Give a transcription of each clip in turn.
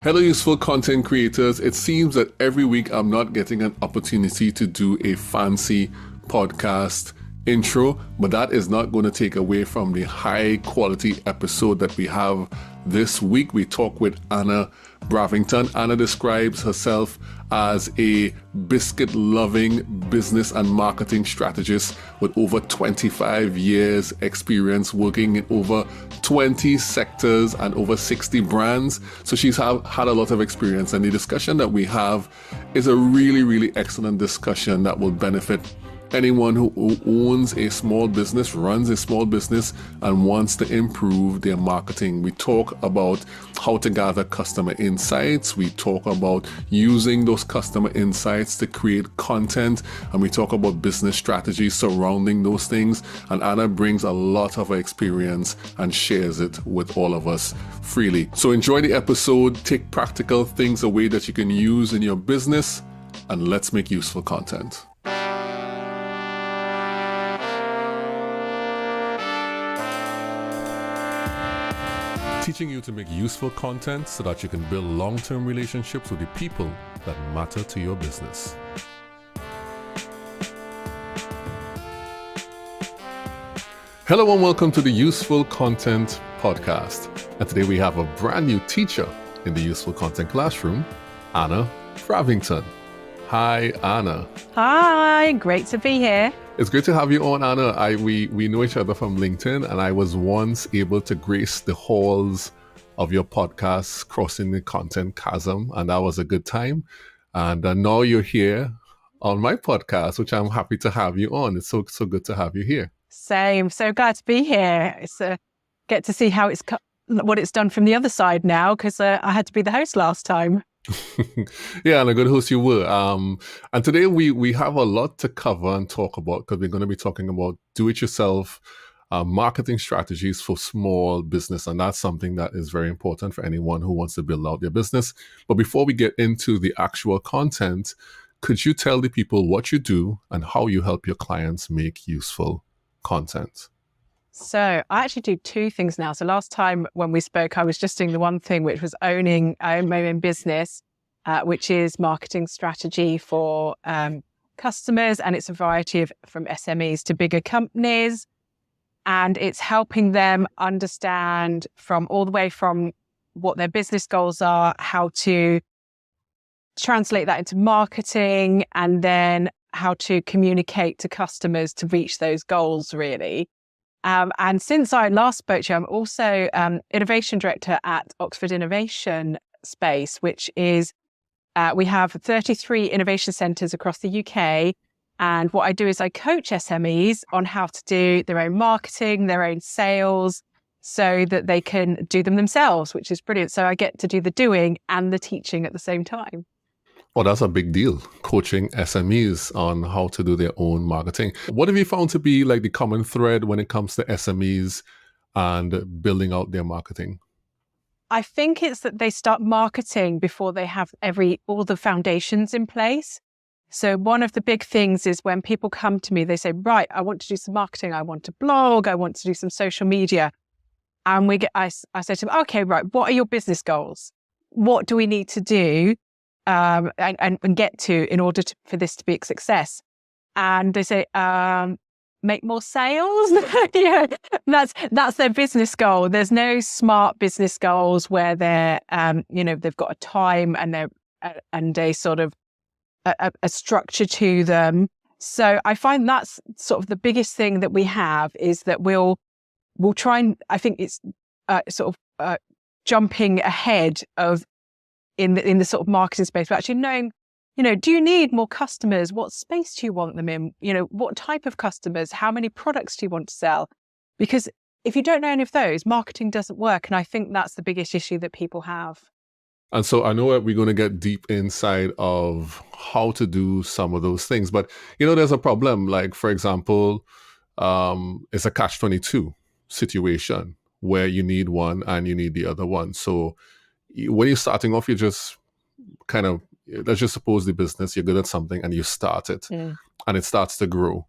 Hello, useful content creators. It seems that every week I'm not getting an opportunity to do a fancy podcast intro, but that is not going to take away from the high quality episode that we have this week. We talk with Anna Bravington. Anna describes herself as a biscuit-loving business and marketing strategist with over 25 years experience working in over 20 sectors and over 60 brands. So she's had a lot of experience, and the discussion that we have is a really excellent discussion that will benefit anyone who owns a small business, runs a small business, and wants to improve their marketing. We talk about how to gather customer insights. We talk about using those customer insights to create content. And we talk about business strategies surrounding those things. And Anna brings a lot of her experience and shares it with all of us freely. So enjoy the episode, take practical things away that you can use in your business, and let's make useful content. Teaching you to make useful content so that you can build long-term relationships with the people that matter to your business. Hello and welcome to the Useful Content Podcast. And today we have a brand new teacher in the Useful Content Classroom, Anna Bravington. Hi, Anna. Hi, great to be here. It's great to have you on, Anna. We know each other from LinkedIn, and I was once able to grace the halls of your podcast, Crossing the Content Chasm, and that was a good time. And now you're here on my podcast, which I'm happy to have you on. It's so good to have you here. Same. So glad to be here. It's get to see how what it's done from the other side now, because I had to be the host last time. Yeah, and a good host you were. And today we have a lot to cover and talk about, because we're going to be talking about do-it-yourself marketing strategies for small business. And that's something that is very important for anyone who wants to build out their business. But before we get into the actual content, could you tell the people what you do and how you help your clients make useful content? So I actually do two things now. So last time when we spoke, I was just doing the one thing, which was I own my own business, which is marketing strategy for customers. And it's a variety of from SMEs to bigger companies. And it's helping them understand from all the way from what their business goals are, how to translate that into marketing, and then how to communicate to customers to reach those goals, really. And since I last spoke to you, I'm also innovation director at Oxford Innovation Space, which is, we have 33 innovation centres across the UK. And what I do is I coach SMEs on how to do their own marketing, their own sales, so that they can do them themselves, which is brilliant. So I get to do the doing and the teaching at the same time. Well, that's a big deal, coaching SMEs on how to do their own marketing. What have you found to be like the common thread when it comes to SMEs and building out their marketing? I think it's that they start marketing before they have all the foundations in place. So one of the big things is when people come to me, they say, right, I want to do some marketing. I want to blog. I want to do some social media. And I say to them, okay, right, what are your business goals? What do we need to do? And get to in order for this to be a success? And they say, make more sales. Yeah, that's their business goal. There's no smart business goals where they're, they've got a time and a sort of a structure to them. So I find that's sort of the biggest thing that we have, is that we'll try and, I think it's jumping ahead of in the sort of marketing space, but actually knowing, do you need more customers? What space do you want them in? What type of customers? How many products do you want to sell? Because if you don't know any of those, marketing doesn't work. And I think that's the biggest issue that people have. And so I know that we're going to get deep inside of how to do some of those things, but there's a problem. Like, for example, it's a catch-22 situation where you need one and you need the other one. So when you're starting off, you just kind of, let's just suppose the business, you're good at something and you start it and it starts to grow.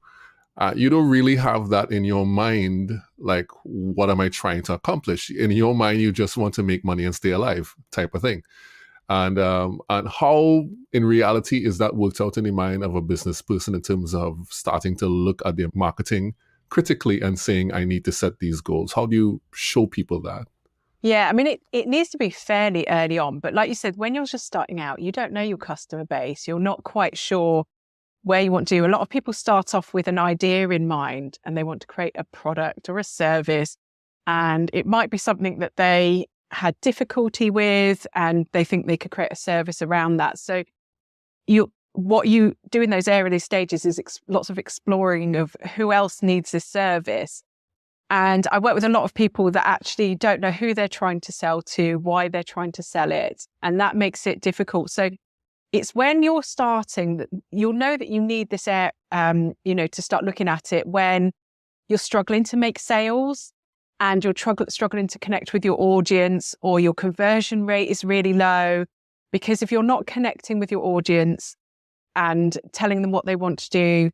You don't really have that in your mind, like, what am I trying to accomplish? In your mind, you just want to make money and stay alive type of thing. And how, in reality, is that worked out in the mind of a business person in terms of starting to look at their marketing critically and saying, I need to set these goals? How do you show people that? Yeah, I mean, it needs to be fairly early on. But like you said, when you're just starting out, you don't know your customer base. You're not quite sure where you want to do. A lot of people start off with an idea in mind and they want to create a product or a service. And it might be something that they had difficulty with and they think they could create a service around that. So what you do in those early stages is lots of exploring of who else needs this service. And I work with a lot of people that actually don't know who they're trying to sell to, why they're trying to sell it. And that makes it difficult. So it's when you're starting that you'll know that you need this, to start looking at it when you're struggling to make sales and you're struggling to connect with your audience, or your conversion rate is really low. Because if you're not connecting with your audience and telling them what they want to do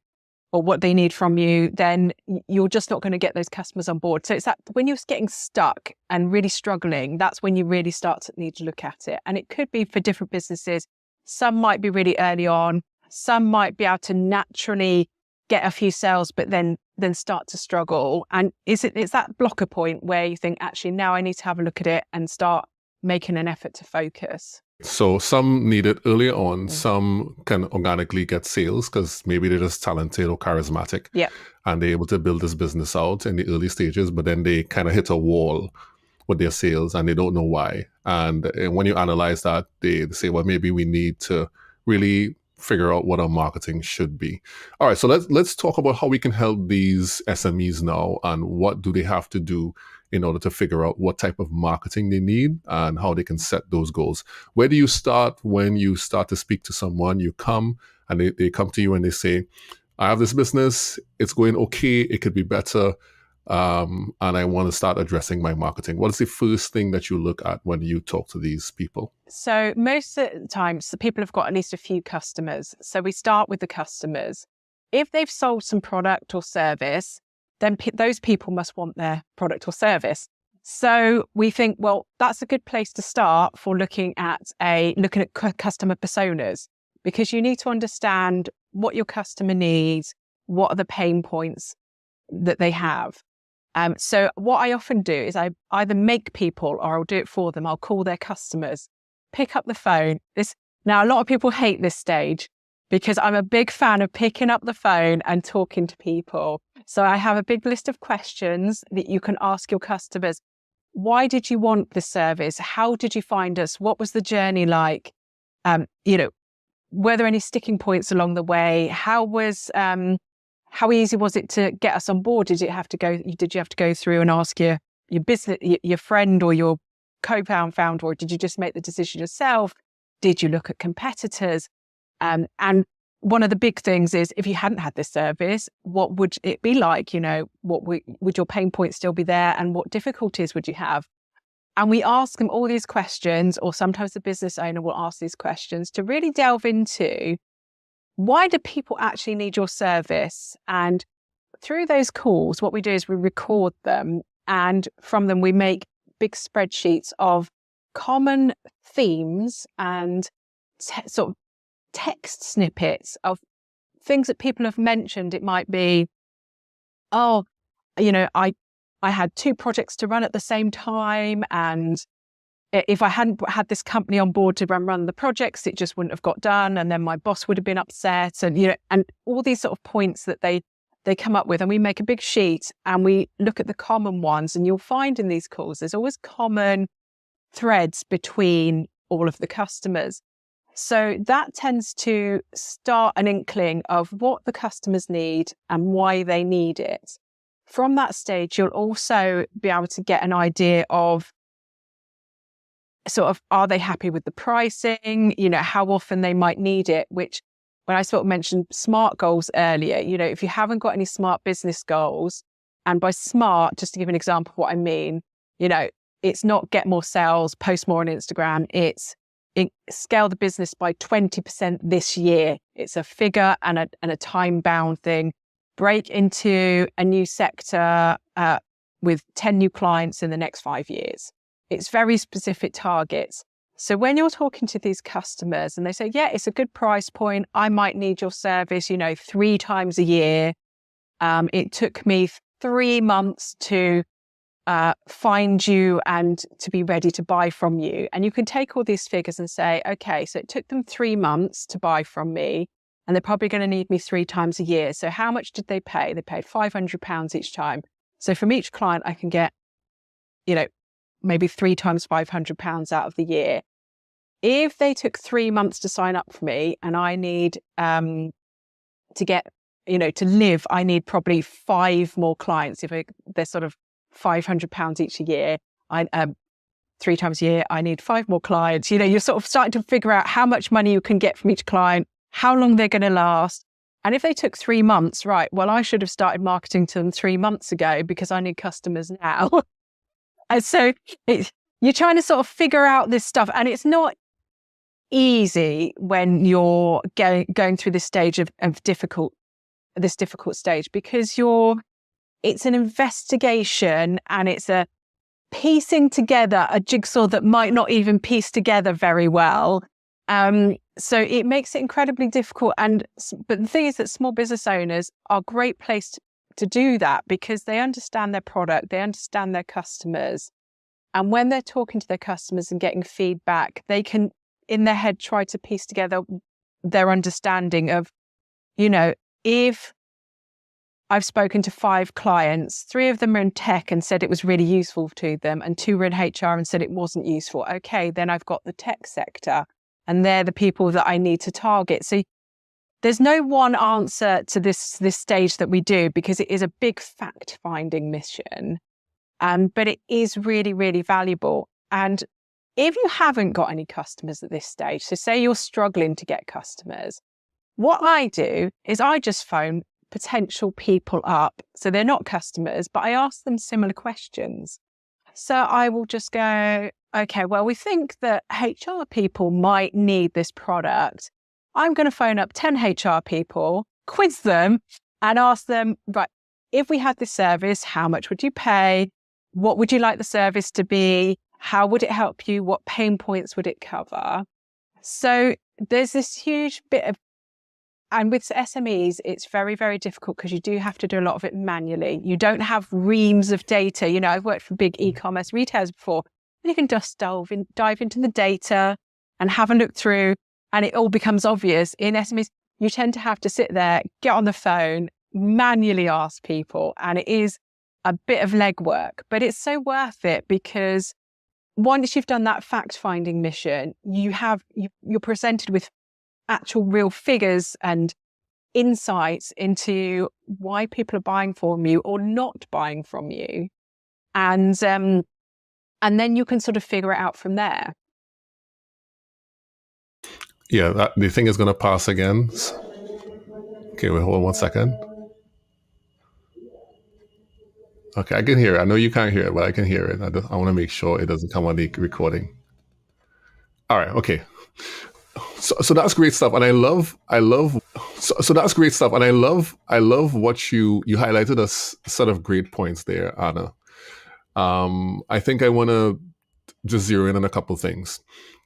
or what they need from you, then you're just not going to get those customers on board. So it's that when you're getting stuck and really struggling, that's when you really start to need to look at it. And it could be for different businesses. Some might be really early on. Some might be able to naturally get a few sales, but then start to struggle. And it's that blocker point where you think, actually, now I need to have a look at it and start making an effort to focus. So some need it earlier on. Some can organically get sales because maybe they're just talented or charismatic. Yeah. And they're able to build this business out in the early stages, but then they kind of hit a wall with their sales and they don't know why. And when you analyze that, they say, well, maybe we need to really figure out what our marketing should be. All right, so let's talk about how we can help these SMEs now and what do they have to do in order to figure out what type of marketing they need and how they can set those goals. Where do you start when you start to speak to someone? You come and they come to you and they say, I have this business, it's going okay, it could be better, and I want to start addressing my marketing. What is the first thing that you look at when you talk to these people? So most of the times, the people have got at least a few customers. So we start with the customers. If they've sold some product or service, then those people must want their product or service. So we think, well, that's a good place to start for looking at customer personas, because you need to understand what your customer needs, what are the pain points that they have. So what I often do is I either make people or I'll do it for them. I'll call their customers, pick up the phone. Now, a lot of people hate this stage because I'm a big fan of picking up the phone and talking to people. So I have a big list of questions that you can ask your customers. Why did you want this service? How did you find us? What was the journey like? Were there any sticking points along the way? How easy was it to get us on board? Did you have to go through and ask your business, your friend or your co-founder, or did you just make the decision yourself? Did you look at competitors? And one of the big things is, if you hadn't had this service, what would it be like? Would your pain points still be there? And what difficulties would you have? And we ask them all these questions, or sometimes the business owner will ask these questions to really delve into, why do people actually need your service? And through those calls, what we do is we record them, and from them we make big spreadsheets of common themes and sort of text snippets of things that people have mentioned. It might be, I had 2 projects to run at the same time, and if I hadn't had this company on board to run the projects, it just wouldn't have got done. And then my boss would have been upset, and all these sort of points that they come up with. And we make a big sheet and we look at the common ones. And you'll find in these calls, there's always common threads between all of the customers. So that tends to start an inkling of what the customers need and why they need it. From that stage, you'll also be able to get an idea of sort of, are they happy with the pricing? How often they might need it, which when I sort of mentioned SMART goals earlier, if you haven't got any SMART business goals, and by SMART, just to give an example of what I mean, it's not get more sales, post more on Instagram. It's scale the business by 20% this year. It's a figure and a time bound thing. Break into a new sector with 10 new clients in the next 5 years. It's very specific targets. So when you're talking to these customers and they say, yeah, it's a good price point, I might need your service, 3 times a year. It took me 3 months to find you and to be ready to buy from you. And you can take all these figures and say, okay, so it took them 3 months to buy from me, and they're probably going to need me 3 times a year. So how much did they pay? They paid £500 each time. So from each client, I can get, maybe 3 times £500 out of the year. If they took 3 months to sign up for me, and I need to get, to live, I need probably 5 more clients. If they're sort of £500 each a year, 3 times a year, I need 5 more clients. You're sort of starting to figure out how much money you can get from each client, how long they're going to last. And if they took 3 months, right, well, I should have started marketing to them 3 months ago because I need customers now. And so you're trying to sort of figure out this stuff. And it's not easy when you're going through this stage of difficult stage, because it's an investigation and it's a piecing together a jigsaw that might not even piece together very well. So it makes it incredibly difficult. But the thing is that small business owners are a great place to do that, because they understand their product, they understand their customers. And when they're talking to their customers and getting feedback, they can, in their head, try to piece together their understanding of, if I've spoken to 5 clients, 3 of them are in tech and said it was really useful to them, and 2 were in HR and said it wasn't useful. Okay, then I've got the tech sector, and they're the people that I need to target. So there's no one answer to this stage that we do, because it is a big fact-finding mission, but it is really, really valuable. And if you haven't got any customers at this stage, so say you're struggling to get customers, what I do is I just phone potential people up. So they're not customers, but I ask them similar questions. So I will just go, okay, well, we think that HR people might need this product. I'm going to phone up 10 HR people, quiz them, and ask them, right, if we had this service, how much would you pay? What would you like the service to be? How would it help you? What pain points would it cover? So there's this huge bit of, and with SMEs, it's very, very difficult because you do have to do a lot of it manually. You don't have reams of data. I've worked for big e-commerce retailers before, and you can just dive into the data and have a look through, and it all becomes obvious. In SMEs, you tend to have to sit there, get on the phone, manually ask people, and it is a bit of legwork, but it's so worth it, because once you've done that fact-finding mission, you're presented with actual real figures and insights into why people are buying from you or not buying from you. And then you can sort of figure it out from there. Yeah, the thing is going to pass again. Okay, wait, hold on 1 second. Okay, I can hear it. I know you can't hear it, but I can hear it. I want to make sure it doesn't come on the recording. All right, okay. So that's great stuff, and I love. So that's great stuff, and I love what you highlighted as sort of great points there, Anna. I think I want to just zero in on a couple things.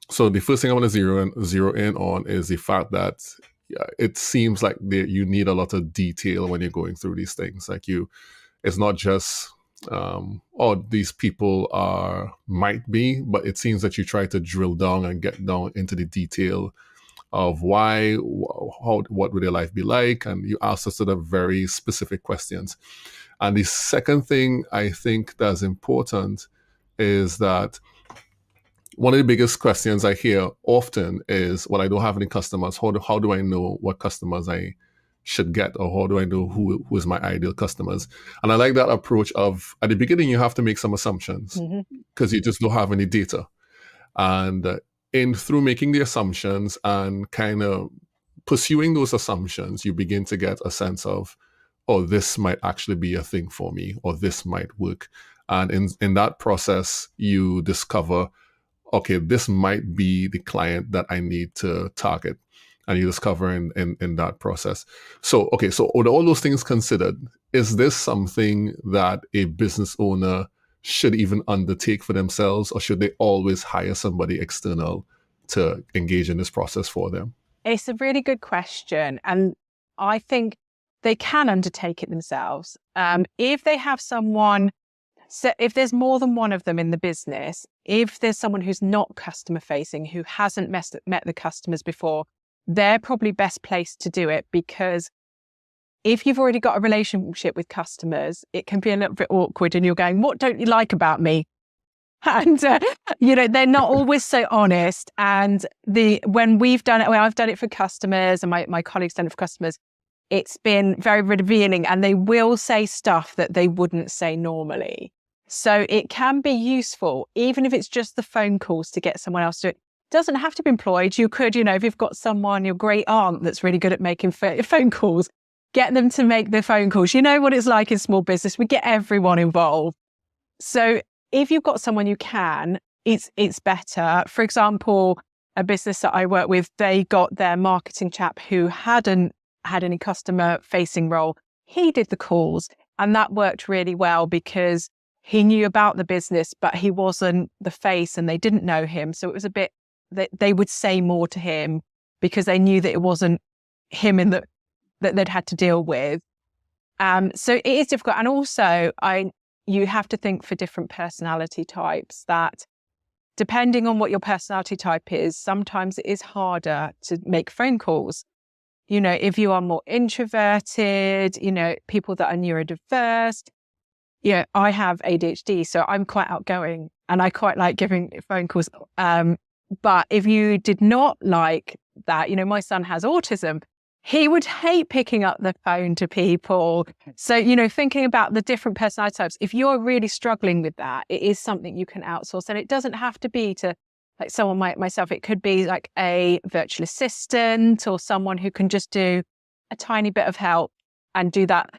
So the first thing I want to zero in on is the fact that it seems like you need a lot of detail when you're going through these things. Like it's not just these people might be, but it seems that you try to drill down and get down into the detail of why, what would their life be like, and you ask us sort of very specific questions. And the second thing I think that's important is that one of the biggest questions I hear often is, well, I don't have any customers. How do I know what customers I should get, or how do I know who is my ideal customers? And I like that approach of, at the beginning, you have to make some assumptions because you just don't have any data. And through making the assumptions and kind of pursuing those assumptions, you begin to get a sense of, oh, this might actually be a thing for me, or this might work. And in that process, you discover, okay, this might be the client that I need to target. And you discover in that process. So, with all those things considered, is this something that a business owner should even undertake for themselves, or should they always hire somebody external to engage in this process for them? It's a really good question. And I think they can undertake it themselves. If they have someone, so if there's more than one of them in the business, if there's someone who's not customer facing, who hasn't met the customers before, they're probably best placed to do it, because if you've already got a relationship with customers, it can be a little bit awkward and you're going, what don't you like about me? And, they're not always so honest. And when we've done it, I've done it for customers and my colleagues done it for customers, it's been very revealing, and they will say stuff that they wouldn't say normally. So it can be useful, even if it's just the phone calls, to get someone else to do it. Doesn't have to be employed. You could, if you've got someone, your great aunt that's really good at making phone calls, get them to make the phone calls. You know what it's like in small business. We get everyone involved. So if you've got someone you can, it's better. For example, a business that I work with, they got their marketing chap who hadn't had any customer facing role. He did the calls, and that worked really well because he knew about the business, but he wasn't the face and they didn't know him. So it was a bit that they would say more to him because they knew that it wasn't him that they'd had to deal with. So it is difficult. And also you have to think for different personality types, that depending on what your personality type is, sometimes it is harder to make phone calls. If you are more introverted, people that are neurodiverse, I have ADHD, so I'm quite outgoing and I quite like giving phone calls. But if you did not like that, my son has autism, he would hate picking up the phone to people. So, thinking about the different personality types, if you're really struggling with that, it is something you can outsource. And it doesn't have to be to like someone like myself. It could be like a virtual assistant or someone who can just do a tiny bit of help and do that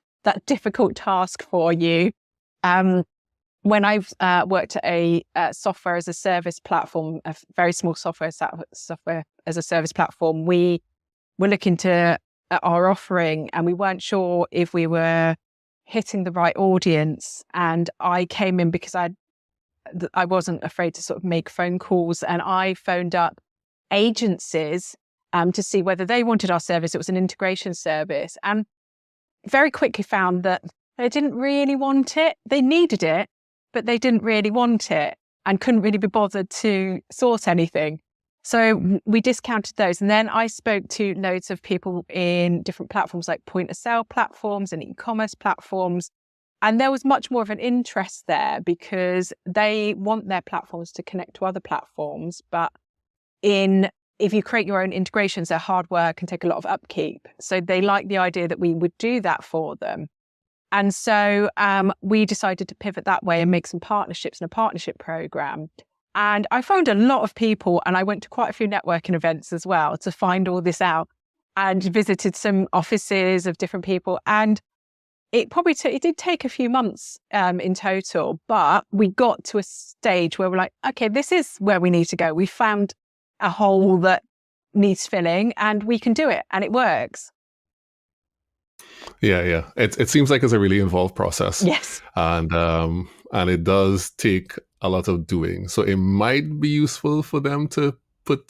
difficult task for you. When I've worked at a software as a service platform, a very small software as a service platform, we were looking at our offering and we weren't sure if we were hitting the right audience. And I came in because I wasn't afraid to sort of make phone calls, and I phoned up agencies to see whether they wanted our service. It was an integration service, and very quickly found that they didn't really want it. They needed it, but they didn't really want it and couldn't really be bothered to source anything. So we discounted those. And then I spoke to loads of people in different platforms like point of sale platforms and e-commerce platforms. And there was much more of an interest there because they want their platforms to connect to other platforms. But if you create your own integrations, they're hard work and take a lot of upkeep. So they like the idea that we would do that for them. And so we decided to pivot that way and make some partnerships and a partnership program. And I phoned a lot of people, and I went to quite a few networking events as well to find all this out, and visited some offices of different people. And it did take a few months in total, but we got to a stage where we're like, okay, this is where we need to go. We found a hole that needs filling and we can do it, and it works. Yeah. It seems like it's a really involved process. Yes. And it does take a lot of doing. So it might be useful for them to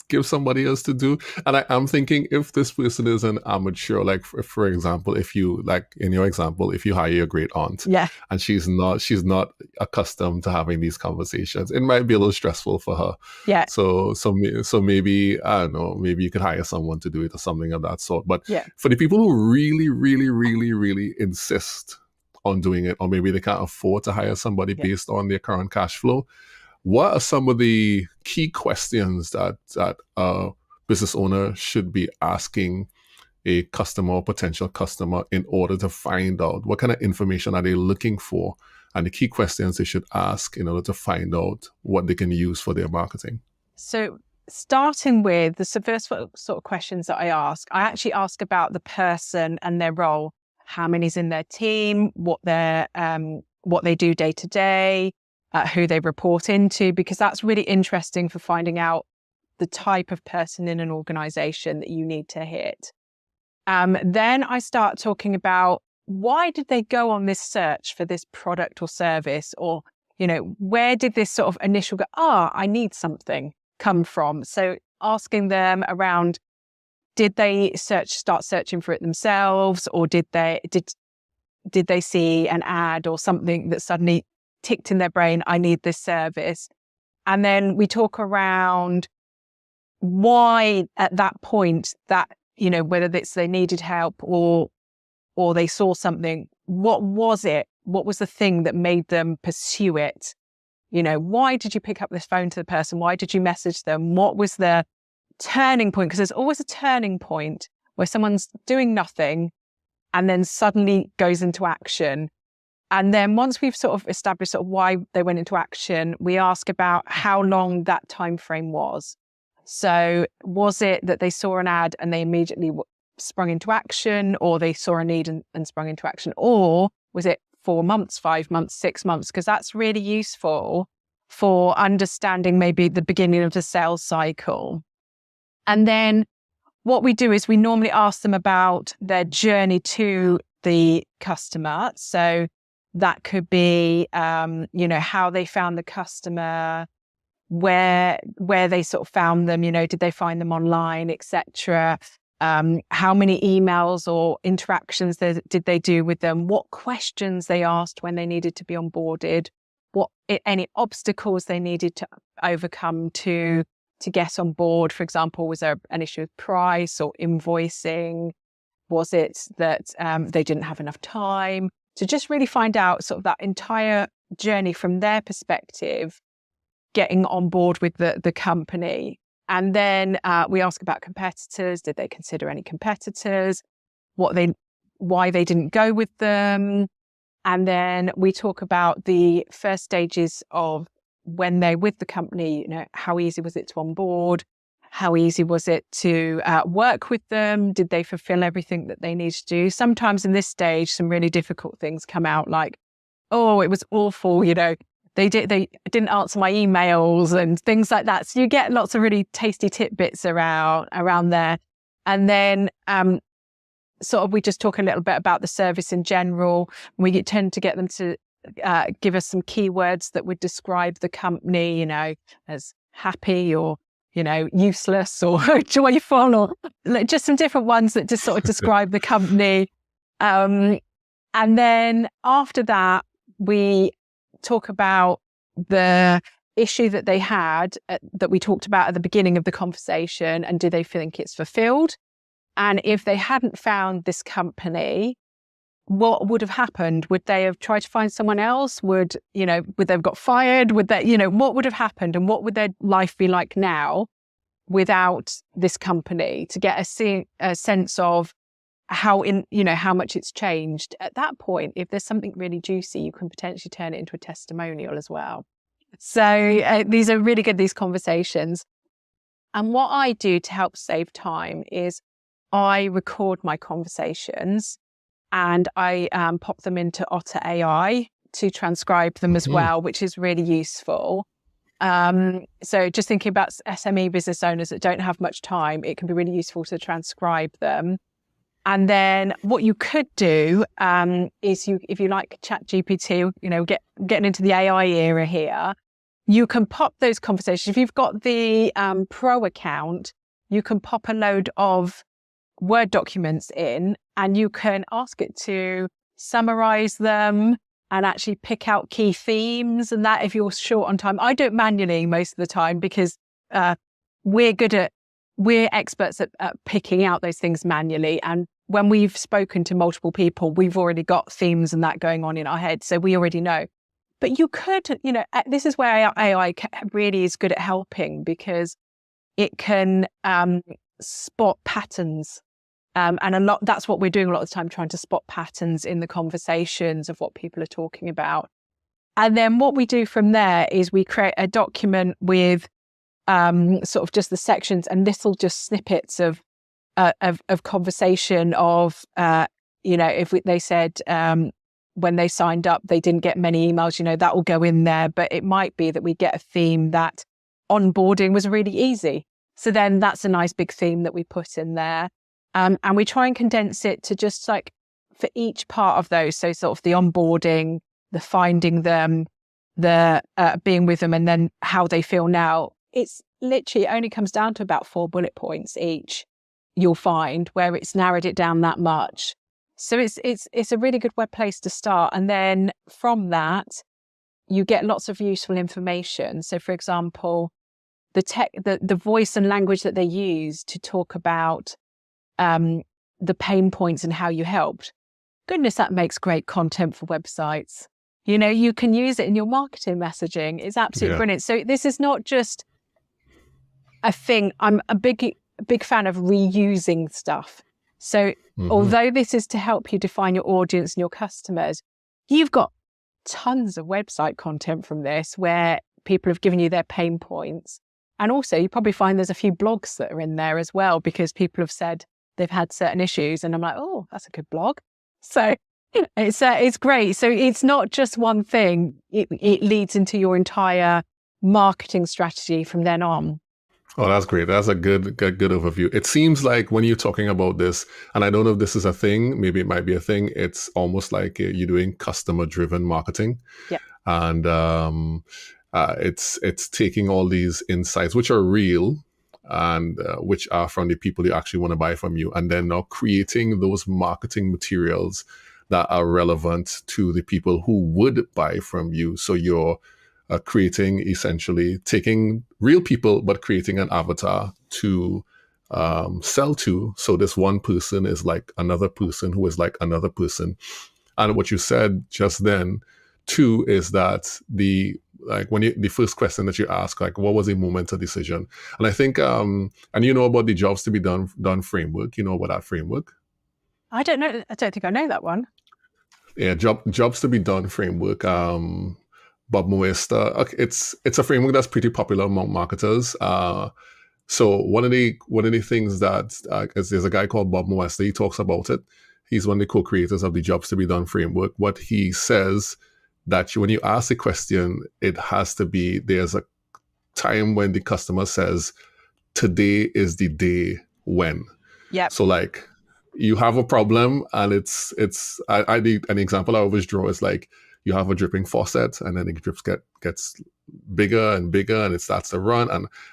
give somebody else to do. And I'm thinking, if this person is an amateur, like for example, if you, like in your example, if you hire your great aunt, yeah, and she's not accustomed to having these conversations, it might be a little stressful for her. Yeah. So maybe, I don't know, maybe you could hire someone to do it or something of that sort. But yeah, for the people who really, really, really, really insist on doing it, or maybe they can't afford to hire somebody based on their current cash flow, what are some of the key questions that a business owner should be asking a customer or potential customer in order to find out what kind of information are they looking for, and the key questions they should ask in order to find out what they can use for their marketing? So starting with the first sort of questions that I actually ask about the person and their role. How many's in their team, what they do day to day, who they report into, because that's really interesting for finding out the type of person in an organization that you need to hit. Then I start talking about, why did they go on this search for this product or service, or where did this sort of initial I need something come from? So asking them around, did they start searching for it themselves, or did they see an ad or something that suddenly ticked in their brain, I need this service? And then we talk around why at that point that, whether it's they needed help or they saw something, what was it? What was the thing that made them pursue it? Why did you pick up this phone to the person? Why did you message them? What was the turning point? Because there's always a turning point where someone's doing nothing and then suddenly goes into action. And then once we've sort of established sort of why they went into action, we ask about how long that time frame was. So was it that they saw an ad and they immediately sprung into action, or they saw a need and sprung into action? Or was it 4 months, 5 months, 6 months? Because that's really useful for understanding maybe the beginning of the sales cycle. And then what we do is we normally ask them about their journey to the customer. So that could be, how they found the customer, where they sort of found them, did they find them online, etc. How many emails or interactions did they do with them? What questions they asked when they needed to be onboarded? What any obstacles they needed to overcome to get on board? For example, was there an issue with price or invoicing? Was it that they didn't have enough time? To just really find out sort of that entire journey from their perspective, getting on board with the company. And then we ask about competitors. Did they consider any competitors? Why they didn't go with them? And then we talk about the first stages of when they're with the company. How easy was it to onboard? How easy was it to work with them? Did they fulfill everything that they needed to do? Sometimes in this stage, some really difficult things come out, like, oh, it was awful. They didn't answer my emails and things like that. So you get lots of really tasty tidbits around there. And then sort of we just talk a little bit about the service in general. We tend to get them to give us some keywords that would describe the company, as happy or, useless or joyful, or just some different ones that just sort of describe the company. And then after that, we talk about the issue that they had that we talked about at the beginning of the conversation, and do they think it's fulfilled? And if they hadn't found this company, what would have happened? Would they have tried to find someone else? Would they have got fired? Would they, what would have happened? And what would their life be like now without this company? To get a sense of how much it's changed. At that point, if there's something really juicy, you can potentially turn it into a testimonial as well. So these are really good, these conversations. And what I do to help save time is I record my conversations and I pop them into Otter AI to transcribe them as well, which is really useful. So just thinking about SME business owners that don't have much time, it can be really useful to transcribe them. And then what you could do is if you like ChatGPT, getting into the AI era here, you can pop those conversations. If you've got the Pro account, you can pop a load of Word documents in and you can ask it to summarize them and actually pick out key themes and that if you're short on time. I do it manually most of the time because we're experts at picking out those things manually. And when we've spoken to multiple people, we've already got themes and that going on in our head. So we already know. But you could, this is where AI really is good at helping because it can spot patterns. And that's what we're doing a lot of the time, trying to spot patterns in the conversations of what people are talking about. And then what we do from there is we create a document with sort of just the sections and little just snippets of conversation of, if they said when they signed up, they didn't get many emails, that will go in there. But it might be that we get a theme that onboarding was really easy. So then that's a nice big theme that we put in there. And we try and condense it to just like for each part of those. So sort of the onboarding, the finding them, the being with them and then how they feel now. It's literally, it only comes down to about 4 bullet points each, you'll find, where it's narrowed it down that much. So it's a really good web place to start. And then from that, you get lots of useful information. So for example, the voice and language that they use to talk about the pain points and how you helped. Goodness, that makes great content for websites. You know, you can use it in your marketing messaging. It's absolutely brilliant. So this is not just a thing. I'm a big fan of reusing stuff. So although this is to help you define your audience and your customers, you've got tons of website content from this where people have given you their pain points. And also you probably find there's a few blogs that are in there as well, because people have said they've had certain issues. And I'm like, oh, that's a good blog. So it's great. So it's not just one thing. It leads into your entire marketing strategy from then on. Oh, that's great. That's a good overview. It seems like when you're talking about this, and I don't know if this is a thing, maybe it might be a thing, it's almost like you're doing customer-driven marketing. Yeah. And it's taking all these insights, which are real, and which are from the people who actually want to buy from you, and then now creating those marketing materials that are relevant to the people who would buy from you. So you're creating, essentially taking real people, but creating an avatar to sell to. So this one person is like another person who is like another person. And what you said just then too is that the first question that you ask, like, what was a moment of decision? And I think, and you know about the jobs to be done framework. You know about that framework? I don't know. I don't think I know that one. Yeah, jobs to be done framework. Bob Moesta. Okay, it's a framework that's pretty popular among marketers. So one of the things that there's a guy called Bob Moesta. He talks about it. He's one of the co-creators of the Jobs to be Done framework. What he says that when you ask the question, it has to be, there's a time when the customer says, today is the day when. Yeah. So like you have a problem, and it's an example I always draw is like you have a dripping faucet, and then the drips gets bigger and bigger, and it starts to run,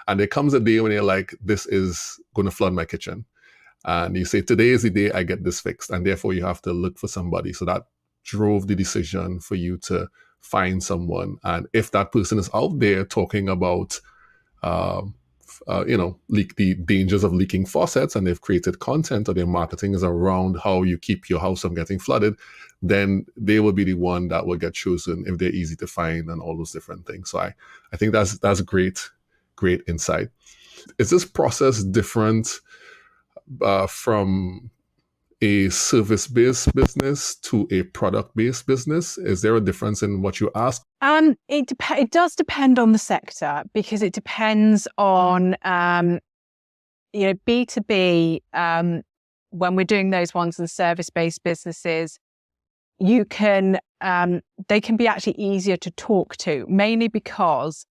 and there comes a day when you're like, this is going to flood my kitchen. And you say, today is the day I get this fixed. And therefore you have to look for somebody. So that drove the decision for you to find someone. And if that person is out there talking about, the dangers of leaking faucets, and they've created content, or their marketing is around how you keep your house from getting flooded, then they will be the one that will get chosen if they're easy to find and all those different things. So I think that's great insight. Is this process different from a service-based business to a product-based business? Is there a difference in what you ask? It does depend on the sector, because it depends on B2B. When we're doing those ones in service-based businesses, you can they can be actually easier to talk to, mainly because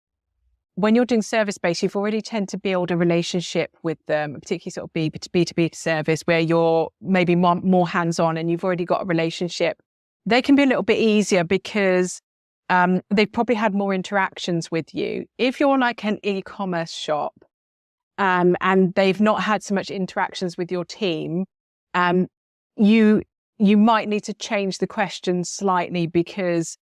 when you're doing service-based, you've already tend to build a relationship with them, particularly sort of B2B service, where you're maybe more hands-on and you've already got a relationship. They can be a little bit easier because they've probably had more interactions with you. If you're like an e-commerce shop and they've not had so much interactions with your team, you might need to change the question slightly, because,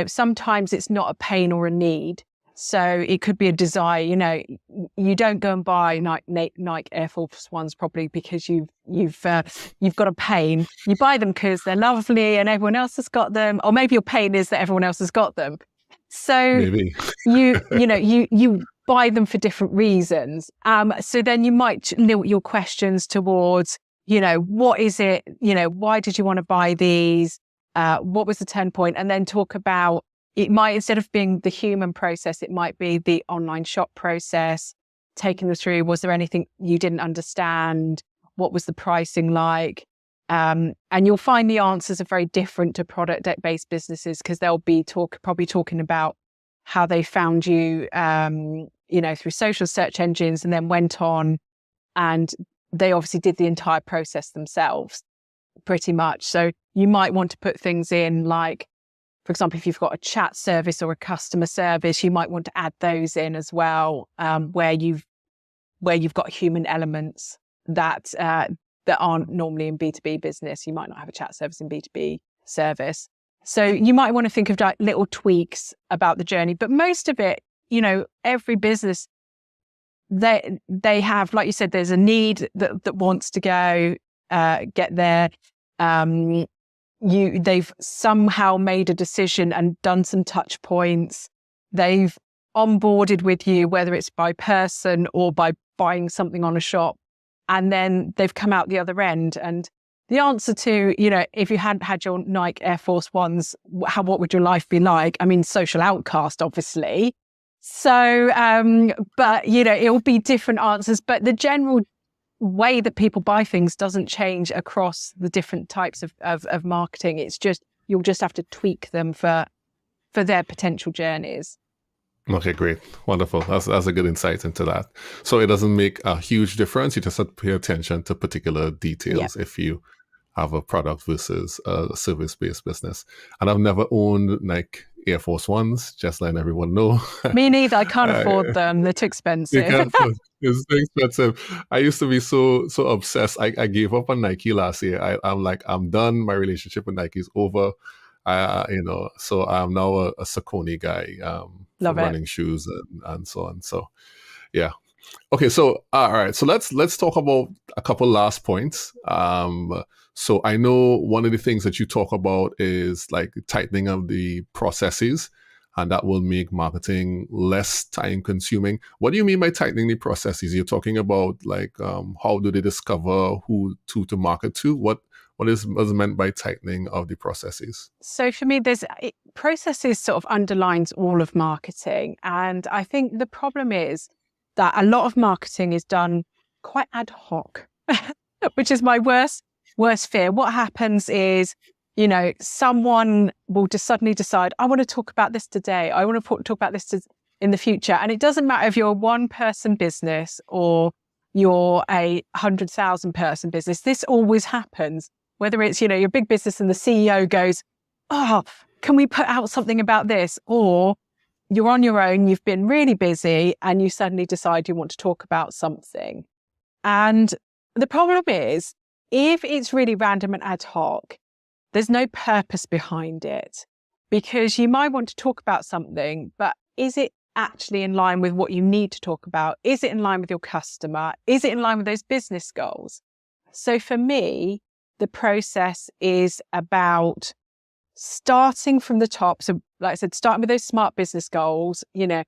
sometimes it's not a pain or a need. So it could be a desire. You don't go and buy Nike Air Force Ones probably because you've got a pain. You buy them because they're lovely and everyone else has got them, or maybe your pain is that everyone else has got them. So maybe. you buy them for different reasons. So then you might lilt your questions towards, what is it? Why did you want to buy these? What was the 10 point? And then talk about. It might, instead of being the human process, it might be the online shop process, taking them through. Was there anything you didn't understand? What was the pricing like? And you'll find the answers are very different to product-based businesses, because they'll be probably talking about how they found you, through social search engines, and then went on, and they obviously did the entire process themselves, pretty much. So you might want to put things in like, for example, if you've got a chat service or a customer service, you might want to add those in as well, where you've got human elements that aren't normally in B2B business. You might not have a chat service in B2B service. So you might want to think of like little tweaks about the journey, but most of it, every business, they have, like you said, there's a need that wants to go get there. They've somehow made a decision and done some touch points. They've onboarded with you, whether it's by person or by buying something on a shop, and then they've come out the other end. And the answer to, if you hadn't had your Nike Air Force Ones, what would your life be like? I mean, social outcast, obviously. So, but, it'll be different answers. But the general way that people buy things doesn't change across the different types of marketing. It's just, you'll just have to tweak them for their potential journeys. Okay, great. Wonderful. That's a good insight into that. So it doesn't make a huge difference. You just have to pay attention to particular details if you have a product versus a service-based business. And I've never owned Nike Air Force Ones, just letting everyone know. Me neither. I can't afford them. They're too expensive. It's too expensive. I used to be so obsessed. I gave up on Nike last year. I'm like, I'm done. My relationship with Nike is over. So I'm now a Saucony guy for running shoes and so on. So, yeah. Okay, so all right. So let's talk about a couple last points. So I know one of the things that you talk about is like tightening of the processes, and that will make marketing less time consuming. What do you mean by tightening the processes? You're talking about like how do they discover who to market to? What is meant by tightening of the processes? So for me, processes sort of underlines all of marketing. And I think the problem is that a lot of marketing is done quite ad hoc, which is my worst fear. What happens is, someone will just suddenly decide, I want to talk about this today. I want to talk about this in the future. And it doesn't matter if you're a one-person business or you're a 100,000 person business. This always happens. Whether it's, your big business and the CEO goes, oh, can we put out something about this? Or you're on your own, you've been really busy, and you suddenly decide you want to talk about something. And the problem is, if it's really random and ad hoc, there's no purpose behind it, because you might want to talk about something, but is it actually in line with what you need to talk about? Is it in line with your customer? Is it in line with those business goals? So for me, the process is about starting from the top. So like I said, starting with those smart business goals. Do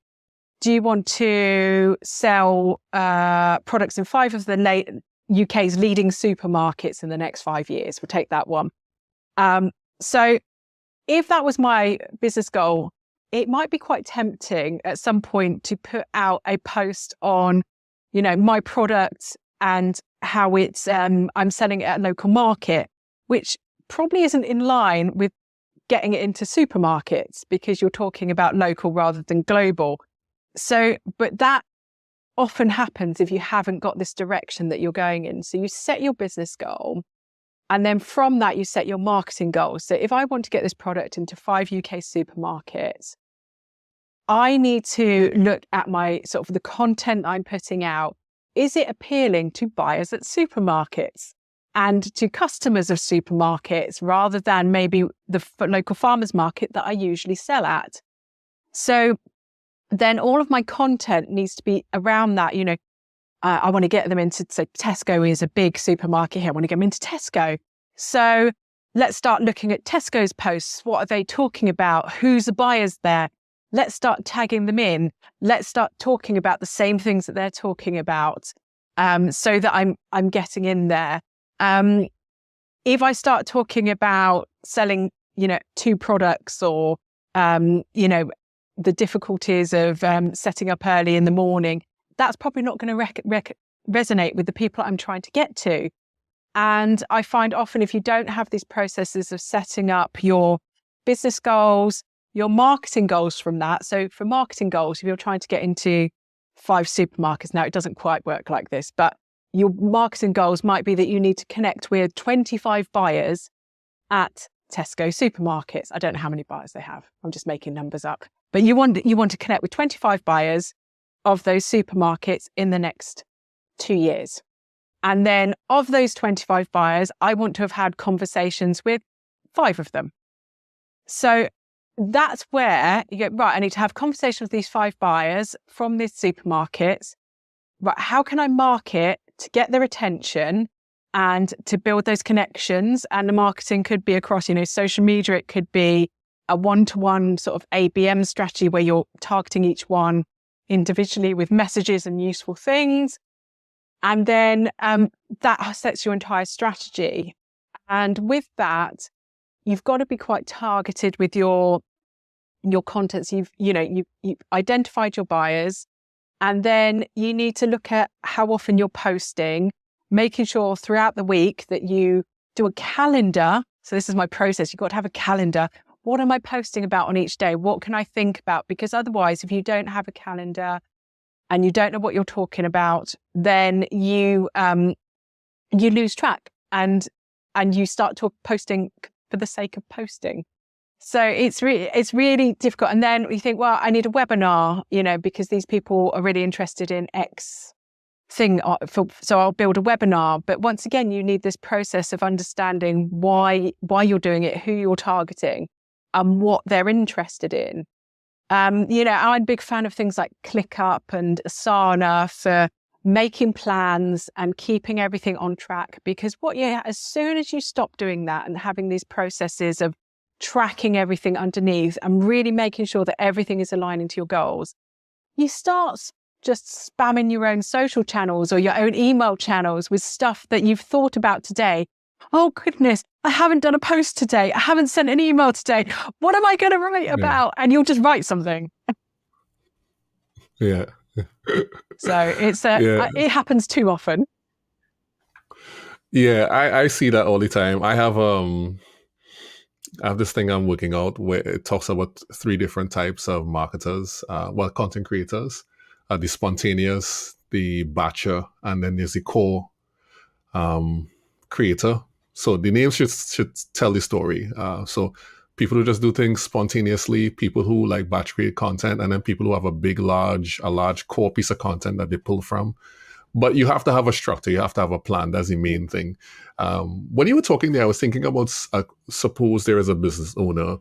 you want to sell products in 5 of the UK's leading supermarkets in the next 5 years? We'll take that one. So if that was my business goal, it might be quite tempting at some point to put out a post on, my product and how it's I'm selling it at a local market, which probably isn't in line with getting it into supermarkets, because you're talking about local rather than global. So, but that often happens if you haven't got this direction that you're going in. So you set your business goal, and then from that you set your marketing goals. So if I want to get this product into 5 UK supermarkets, I need to look at my sort of the content I'm putting out. Is it appealing to buyers at supermarkets and to customers of supermarkets rather than maybe the local farmers market that I usually sell at? So then all of my content needs to be around that. I want to get them into, so Tesco is a big supermarket here. I want to get them into Tesco. So let's start looking at Tesco's posts. What are they talking about? Who's the buyers there? Let's start tagging them in. Let's start talking about the same things that they're talking about, so that I'm getting in there. If I start talking about selling, 2 products or, the difficulties of setting up early in the morning, that's probably not going to resonate with the people I'm trying to get to. And I find often if you don't have these processes of setting up your business goals, your marketing goals from that. So for marketing goals, if you're trying to get into 5 supermarkets, now it doesn't quite work like this, but your marketing goals might be that you need to connect with 25 buyers at Tesco supermarkets. I don't know how many buyers they have. I'm just making numbers up. But you want to connect with 25 buyers of those supermarkets in the next 2 years. And then of those 25 buyers, I want to have had conversations with 5 of them. So that's where you go, right, I need to have conversations with these 5 buyers from these supermarkets. Right, how can I market to get their attention and to build those connections? And the marketing could be across, social media. It could be a one-to-one sort of ABM strategy where you're targeting each one individually with messages and useful things. And then that sets your entire strategy. And with that, you've got to be quite targeted with your content. So you've identified your buyers, and then you need to look at how often you're posting, making sure throughout the week that you do a calendar. So this is my process. You've got to have a calendar. What am I posting about on each day? What can I think about? Because otherwise, if you don't have a calendar and you don't know what you're talking about, then you lose track and you start posting for the sake of posting. So it's really difficult. And then you think, well, I need a webinar, because these people are really interested in X thing. So I'll build a webinar. But once again, you need this process of understanding why you're doing it, who you're targeting, and what they're interested in. I'm a big fan of things like ClickUp and Asana for making plans and keeping everything on track. Because as soon as you stop doing that and having these processes of tracking everything underneath and really making sure that everything is aligning to your goals, you start just spamming your own social channels or your own email channels with stuff that you've thought about today. Oh goodness, I haven't done a post today. I haven't sent an email today. What am I going to write about? And you'll just write something. Yeah. So it happens too often. Yeah, I see that all the time. I have this thing I'm working out where it talks about 3 different types of marketers, content creators, the spontaneous, the batcher, and then there's the core creator. So the name should tell the story. So people who just do things spontaneously, people who like batch create content, and then people who have a large core piece of content that they pull from. But you have to have a structure. You have to have a plan. That's the main thing. When you were talking there, I was thinking about, suppose there is a business owner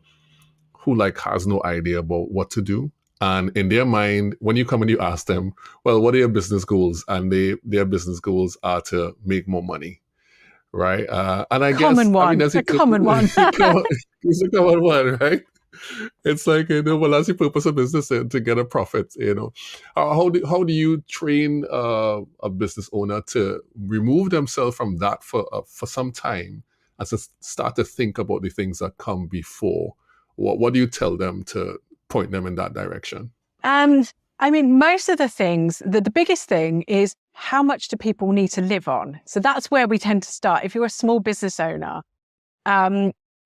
who has no idea about what to do. And in their mind, when you come and you ask them, well, what are your business goals? And their business goals are to make more money. Right. And I common guess, one. That's a common one. It's a common one, right? It's like, well, that's the purpose of business, to get a profit, How do you train a business owner to remove themselves from that for some time and to start to think about the things that come before? What do you tell them to point them in that direction? Most of the things, the biggest thing is how much do people need to live on? So that's where we tend to start. If you're a small business owner,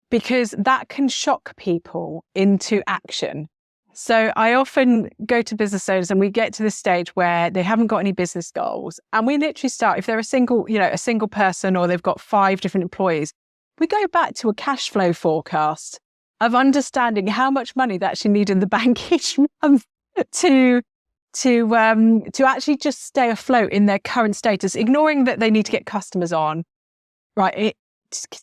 because that can shock people into action. So I often go to business owners and we get to the stage where they haven't got any business goals. And we literally start, if they're a single person or they've got 5 different employees, we go back to a cash flow forecast of understanding how much money they actually need in the bank each month to actually just stay afloat in their current status, ignoring that they need to get customers on, right?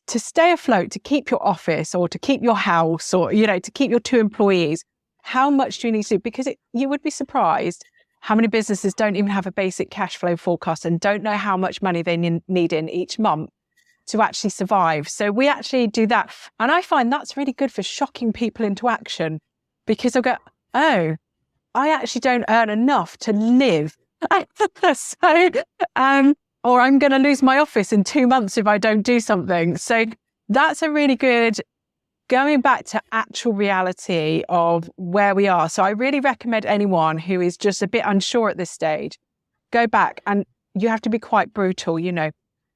To stay afloat, to keep your office or to keep your house or, to keep your 2 employees, how much do you need to do? Because you would be surprised how many businesses don't even have a basic cash flow forecast and don't know how much money they need in each month to actually survive. So we actually do that. And I find that's really good for shocking people into action, because they'll go, oh, I actually don't earn enough to live. So, or I'm going to lose my office in 2 months if I don't do something. So that's a really good going back to actual reality of where we are. So I really recommend anyone who is just a bit unsure at this stage, go back, and you have to be quite brutal.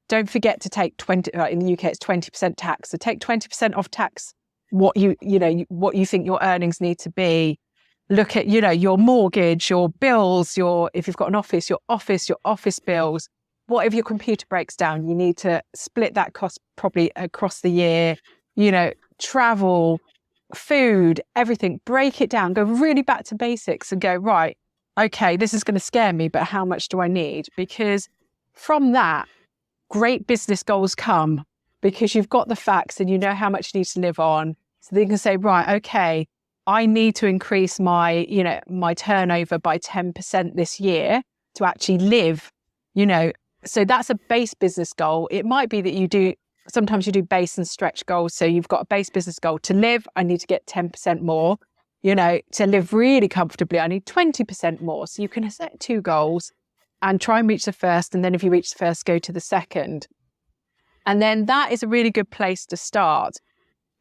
Don't forget to take 20, in the UK, it's 20% tax. So take 20% off tax, what you think your earnings need to be. Look at, your mortgage, your bills, if you've got an office, your office bills. What if your computer breaks down? You need to split that cost probably across the year, travel, food, everything, break it down, go really back to basics and go, right, okay, this is going to scare me, but how much do I need? Because from that, great business goals come because you've got the facts and you know how much you need to live on. So then you can say, right, okay, I need to increase my, my turnover by 10% this year to actually live, So that's a base business goal. It might be that sometimes you do base and stretch goals. So you've got a base business goal to live. I need to get 10% more, to live really comfortably. I need 20% more. So you can set 2 goals and try and reach the first. And then if you reach the first, go to the second. And then that is a really good place to start.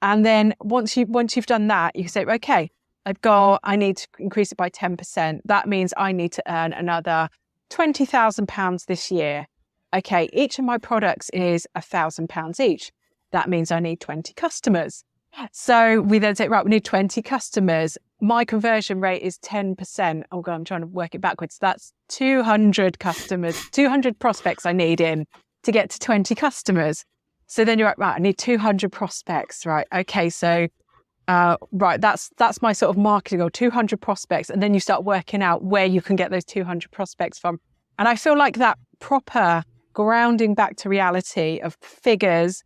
And then once you've done that, you can say, okay, I need to increase it by 10%. That means I need to earn another £20,000 this year. Okay, each of my products is £1,000 each. That means I need 20 customers. So we then say, right, we need 20 customers. My conversion rate is 10%. Oh God, I'm trying to work it backwards. That's 200 customers, 200 prospects I need in to get to 20 customers. So then you're like, right, I need 200 prospects, right? Okay, so right, that's my sort of marketing goal, 200 prospects. And then you start working out where you can get those 200 prospects from. And I feel like that proper grounding back to reality of figures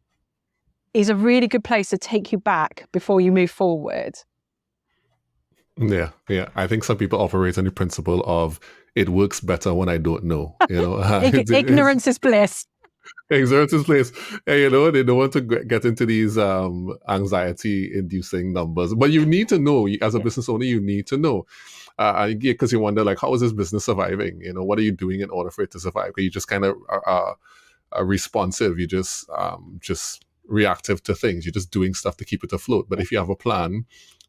is a really good place to take you back before you move forward. Yeah. I think some people operate on the principle of it works better when I don't know. Ignorance is bliss. Ignorance is bliss. They don't want to get into these anxiety-inducing numbers. But you need to know, as a business owner, you need to know. Because you wonder, like, how is this business surviving? What are you doing in order for it to survive? You just kind of are responsive. You just reactive to things. You're just doing stuff to keep it afloat. But if you have a plan,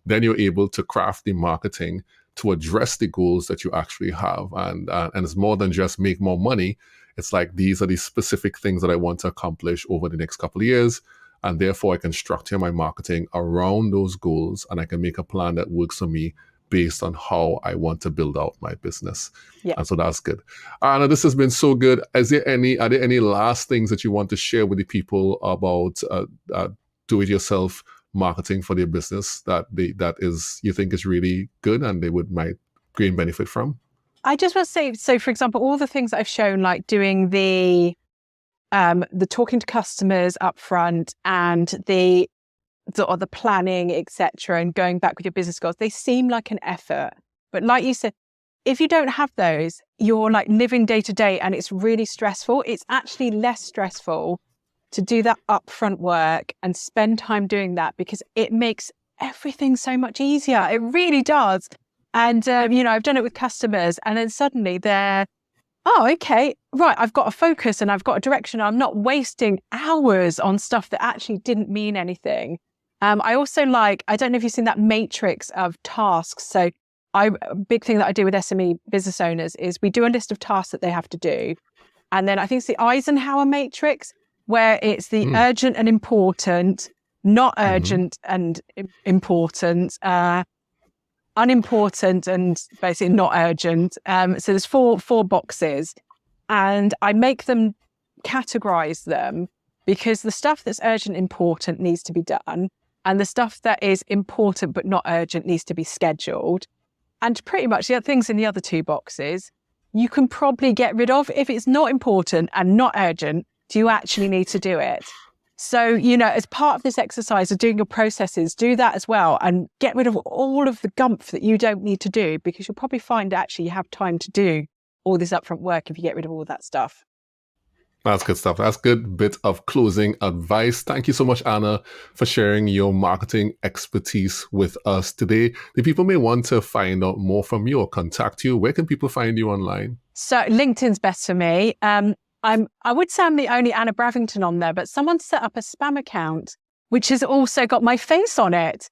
then you're able to craft the marketing to address the goals that you actually have. And it's more than just make more money. It's like, these are the specific things that I want to accomplish over the next couple of years. And therefore I can structure my marketing around those goals, and I can make a plan that works for me based on how I want to build out my business. Yeah. And so that's good. Anna, this has been so good. Are there any last things that you want to share with the people about do-it-yourself marketing for their business that you think is really good and they might gain benefit from? I just want to say, so for example, all the things that I've shown, like doing the talking to customers up front and the planning, etc., and going back with your business goals, they seem like an effort. But like you said, if you don't have those, you're like living day to day and it's really stressful. It's actually less stressful to do that upfront work and spend time doing that, because it makes everything so much easier. It really does. And, I've done it with customers, and then suddenly they're, oh, okay, right, I've got a focus and I've got a direction. I'm not wasting hours on stuff that actually didn't mean anything. I also I don't know if you've seen that matrix of tasks. So a big thing that I do with SME business owners is we do a list of tasks that they have to do. And then I think it's the Eisenhower matrix, where it's the urgent and important, not urgent and important, unimportant and basically not urgent. So there's four boxes, and I make them categorize them, because the stuff that's urgent and important needs to be done, and the stuff that is important but not urgent needs to be scheduled. And pretty much the other things in the other 2 boxes you can probably get rid of. If it's not important and not urgent, do you actually need to do it? So, as part of this exercise of doing your processes, do that as well and get rid of all of the gumph that you don't need to do, because you'll probably find actually you have time to do all this upfront work if you get rid of all that stuff. That's good stuff. That's good bit of closing advice. Thank you so much, Anna, for sharing your marketing expertise with us today. The people may want to find out more from you or contact you. Where can people find you online? So LinkedIn's best for me. I would say I'm the only Anna Bravington on there, but someone set up a spam account, which has also got my face on it.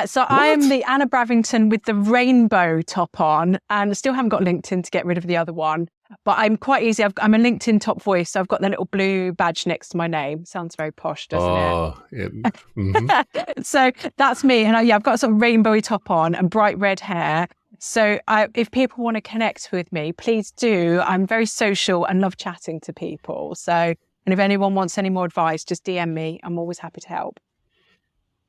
So what? I am the Anna Bravington with the rainbow top on, and I still haven't got LinkedIn to get rid of the other one. But I'm quite easy. I'm a LinkedIn top voice, so I've got the little blue badge next to my name. Sounds very posh, doesn't it? Mm-hmm. So that's me. And I've got a sort of rainbowy top on and bright red hair. So if people want to connect with me, please do. I'm very social and love chatting to people. So, and if anyone wants any more advice, just DM me. I'm always happy to help.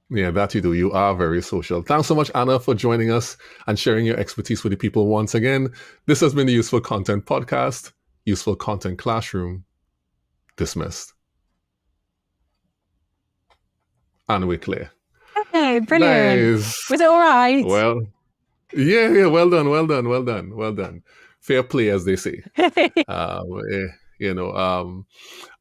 Yeah, that you do. You are very social. Thanks so much, Anna, for joining us and sharing your expertise with the people once again. This has been the Useful Content Podcast, Useful Content Classroom. Dismissed. And we're clear. Hey, brilliant. Nice. Was it all right? Well, yeah. Well done. Fair play, as they say. Eh, you know,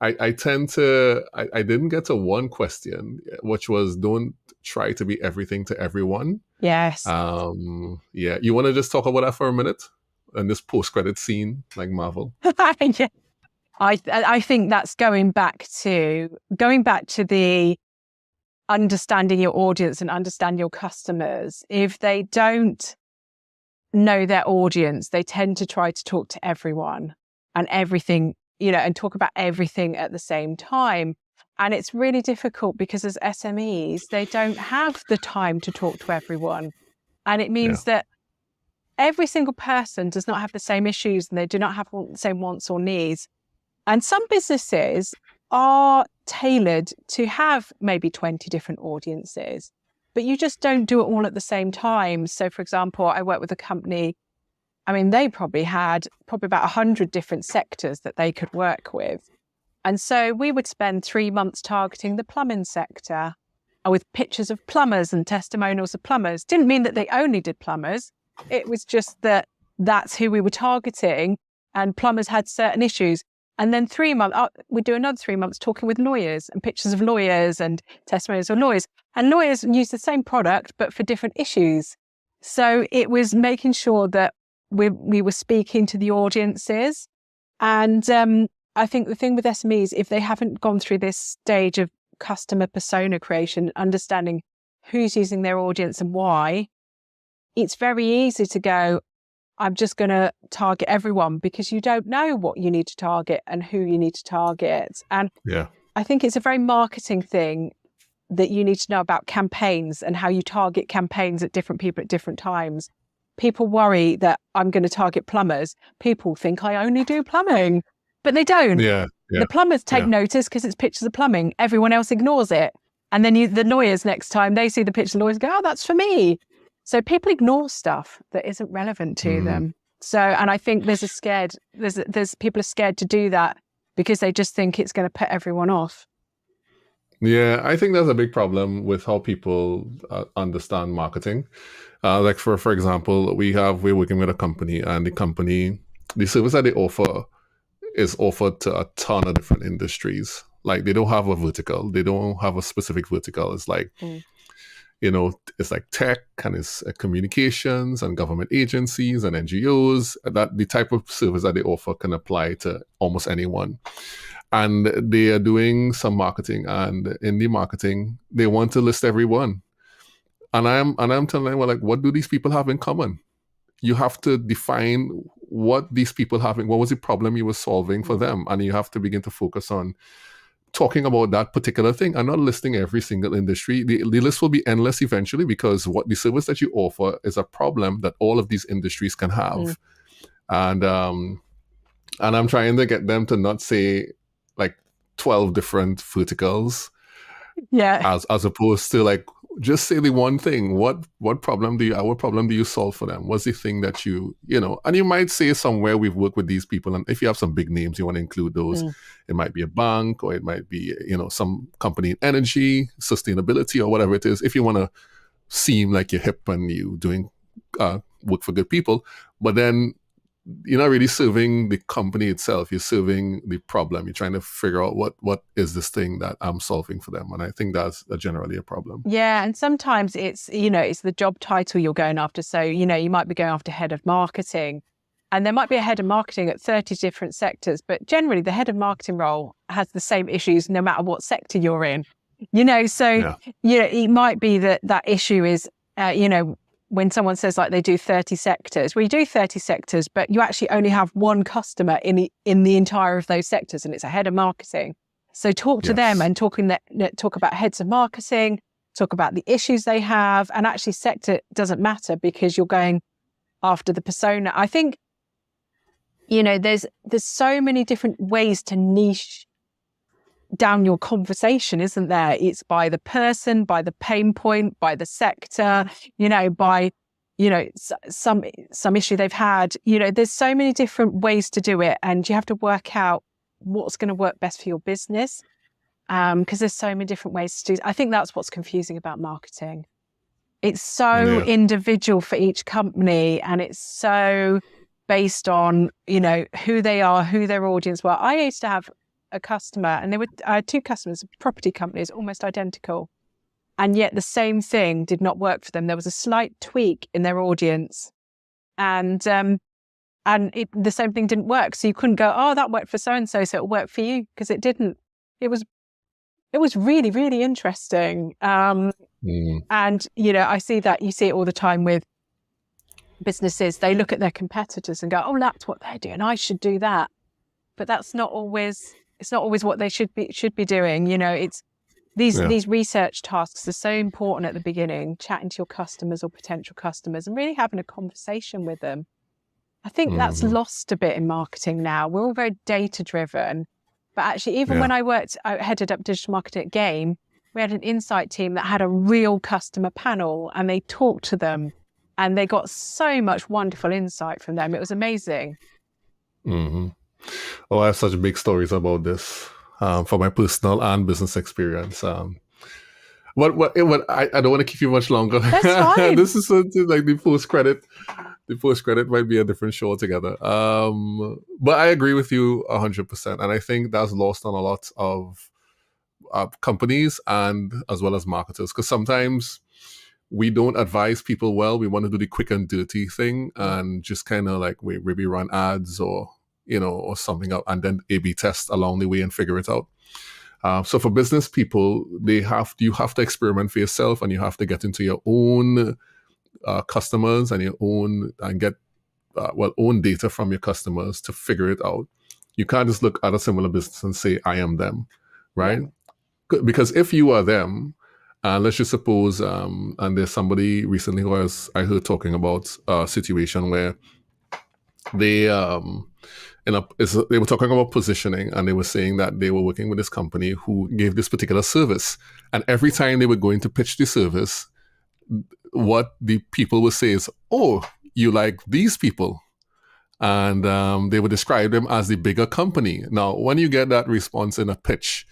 I tend to, I didn't get to one question, which was don't try to be everything to everyone. Yes. Yeah. You want to just talk about that for a minute? And this post-credit scene, like Marvel. Yeah. I think that's going back to the understanding your audience and understand your customers. If they don't know their audience, they tend to try to talk to everyone and everything, and talk about everything at the same time. And it's really difficult because as SMEs, they don't have the time to talk to everyone. And it means that every single person does not have the same issues and they do not have the same wants or needs. And some businesses are tailored to have maybe 20 different audiences, but you just don't do it all at the same time. So, for example, I work with a company, they probably had about 100 different sectors that they could work with. And so we would spend 3 months targeting the plumbing sector with pictures of plumbers and testimonials of plumbers. Didn't mean that they only did plumbers. It was just that that's who we were targeting, and plumbers had certain issues. And then 3 months, we do another 3 months talking with lawyers and pictures of lawyers and testimonials of lawyers. And lawyers use the same product, but for different issues. So it was making sure that we were speaking to the audiences. And I think the thing with SMEs, if they haven't gone through this stage of customer persona creation, understanding who's using their audience and why, it's very easy to go, I'm just going to target everyone, because you don't know what you need to target and who you need to target. And I think it's a very marketing thing that you need to know about campaigns and how you target campaigns at different people at different times. People worry that I'm going to target plumbers. People think I only do plumbing, but they don't. The plumbers take notice because it's pictures of plumbing. Everyone else ignores it. And then the lawyers, next time they see the picture, the lawyers go, oh, that's for me. So people ignore stuff that isn't relevant to them. So, and I think there's people are scared to do that because they just think it's going to put everyone off. Yeah, I think that's a big problem with how people understand marketing. Like for example, we're working with a company, and the service that they offer is offered to a ton of different industries. Like they don't have a vertical. They don't have a specific vertical. It's like, it's like tech, and it's communications and government agencies and NGOs. That the type of service that they offer can apply to almost anyone. And they are doing some marketing, and in the marketing, they want to list everyone. And I'm telling them, well, like, what do these people have in common? You have to define what these people have, what was the problem you were solving for them, and you have to begin to focus on talking about that particular thing and not listing every single industry. The list will be endless eventually, because what the service that you offer is a problem that all of these industries can have. And I'm trying to get them to not say like 12 different verticals, as opposed to like just say the one thing. What problem do you solve for them? What's the thing that and you might say somewhere, we've worked with these people, and if you have some big names, you want to include those. It might be a bank, or it might be some company in energy, sustainability, or whatever it is. If you want to seem like you're hip and you doing work for good people, but then you're not really serving the company itself. You're serving the problem. You're trying to figure out what is this thing that I'm solving for them. And I think that's generally a problem. Yeah. And sometimes it's, it's the job title you're going after. So, you might be going after head of marketing, and there might be a head of marketing at 30 different sectors, but generally the head of marketing role has the same issues no matter what sector you're in, so, it might be that issue is, when someone says like they do 30 sectors, well, you do 30 sectors, but you actually only have one customer in the entire of those sectors, and it's a head of marketing. So talk to them and talk about heads of marketing, talk about the issues they have, and actually sector doesn't matter because you're going after the persona. I think, there's so many different ways to niche down your conversation, isn't there? It's by the person, by the pain point, by the sector, by, some issue they've had. There's so many different ways to do it, and you have to work out what's going to work best for your business. Because there's so many different ways to do it. I think that's what's confusing about marketing. It's so individual for each company, and it's so based on, who they are, who their audience were. I used to have a customer, and I had two customers, property companies, almost identical. And yet the same thing did not work for them. There was a slight tweak in their audience, and the same thing didn't work. So you couldn't go, oh, that worked for so-and-so, so it'll work for you, because it didn't. It was really, really interesting. And, I see that, you see it all the time with businesses. They look at their competitors and go, oh, that's what they're doing, I should do that. But it's not always what they should be doing. It's these research tasks are so important at the beginning, chatting to your customers or potential customers and really having a conversation with them. I think that's lost a bit in marketing now. We're all very data driven. But actually, even when I headed up digital marketing at Game, we had an insight team that had a real customer panel, and they talked to them, and they got so much wonderful insight from them. It was amazing. Mm-hmm. Oh, I have such big stories about this for my personal and business experience. But I don't want to keep you much longer. That's fine. This is like the post credit. The post credit might be a different show altogether. But I agree with you 100%, and I think that's lost on a lot of companies and as well as marketers, because sometimes we don't advise people well. We want to do the quick and dirty thing and just kind of like we maybe run ads or or something up, and then A/B test along the way and figure it out. So for business people, you have to experiment for yourself, and you have to get into your own customers and get own data from your customers to figure it out. You can't just look at a similar business and say, I am them, right? Yeah. Because if you are them, let's just suppose, and there's somebody recently who I heard talking about a situation where they were talking about positioning, and they were saying that they were working with this company who gave this particular service, and every time they were going to pitch the service, what the people would say is, oh, you like these people, and they would describe them as the bigger company. Now, when you get that response in a pitch,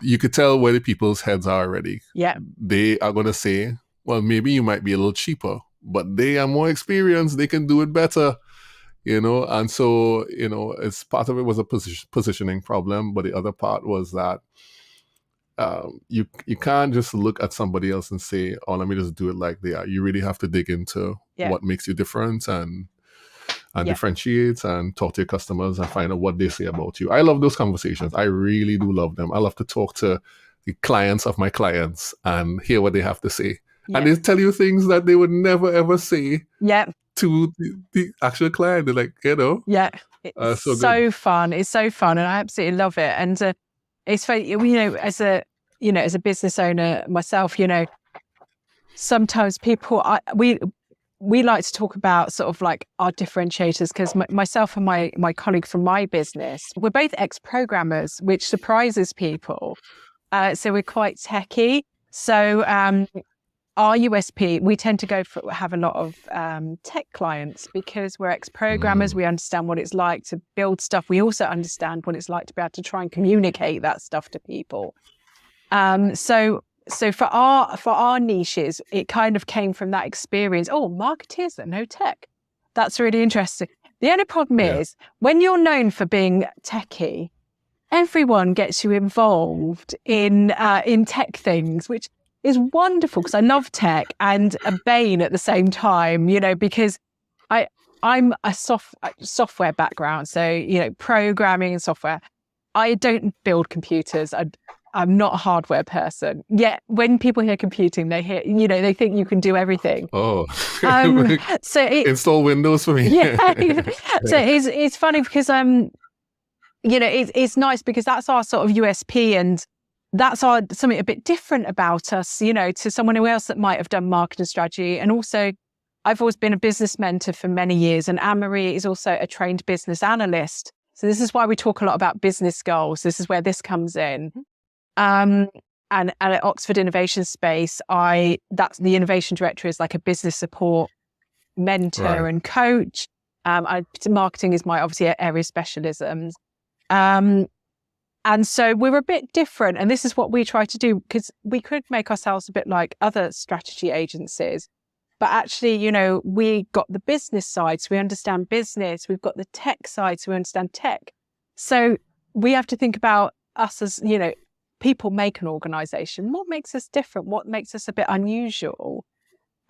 you could tell where the people's heads are already. Yeah, they are going to say, well, maybe you might be a little cheaper, but they are more experienced, they can do it better, and so it's part of it was a positioning problem, but the other part was that you can't just look at somebody else and say, oh, let me just do it like they are. You really have to dig into what makes you different and differentiate, and talk to your customers and find out what they say about you. I love those conversations. I really do love them. I love to talk to the clients of my clients and hear what they have to say. Yeah. And they tell you things that they would never, ever say to the actual client. They're like, Yeah, it's so fun. It's so fun, and I absolutely love it. And it's funny, as a business owner myself, sometimes people, we like to talk about sort of like our differentiators, because myself and my colleague from my business, we're both ex-programmers, which surprises people. So we're quite techie. So our USP, we tend to have a lot of tech clients because we're ex-programmers. We understand what it's like to build stuff. We also understand what it's like to be able to try and communicate that stuff to people. So for our niches, it kind of came from that experience. Oh, marketers that know tech. That's really interesting. The only problem is when you're known for being techie, everyone gets you involved in tech things, which is wonderful because I love tech and a bane at the same time, because I'm a software background. So, programming and software. I don't build computers. I'm not a hardware person. Yet when people hear computing, they hear, they think you can do everything. Oh, so install Windows for me. Yeah. So it's funny because it's nice because that's our sort of USP, and that's something a bit different about us, to someone else that might have done marketing strategy. And also, I've always been a business mentor for many years, and Anne-Marie is also a trained business analyst. So this is why we talk a lot about business goals. This is where this comes in. And at Oxford Innovation Space, that's the innovation director is like a business support mentor and coach. Marketing is my obviously area of specialisms. And so we're a bit different. And this is what we try to do, because we could make ourselves a bit like other strategy agencies. But actually, you know, we got the business side, so we understand business. We've got the tech side, so we understand tech. So we have to think about us as, you know, people make an organization. What makes us different? What makes us a bit unusual?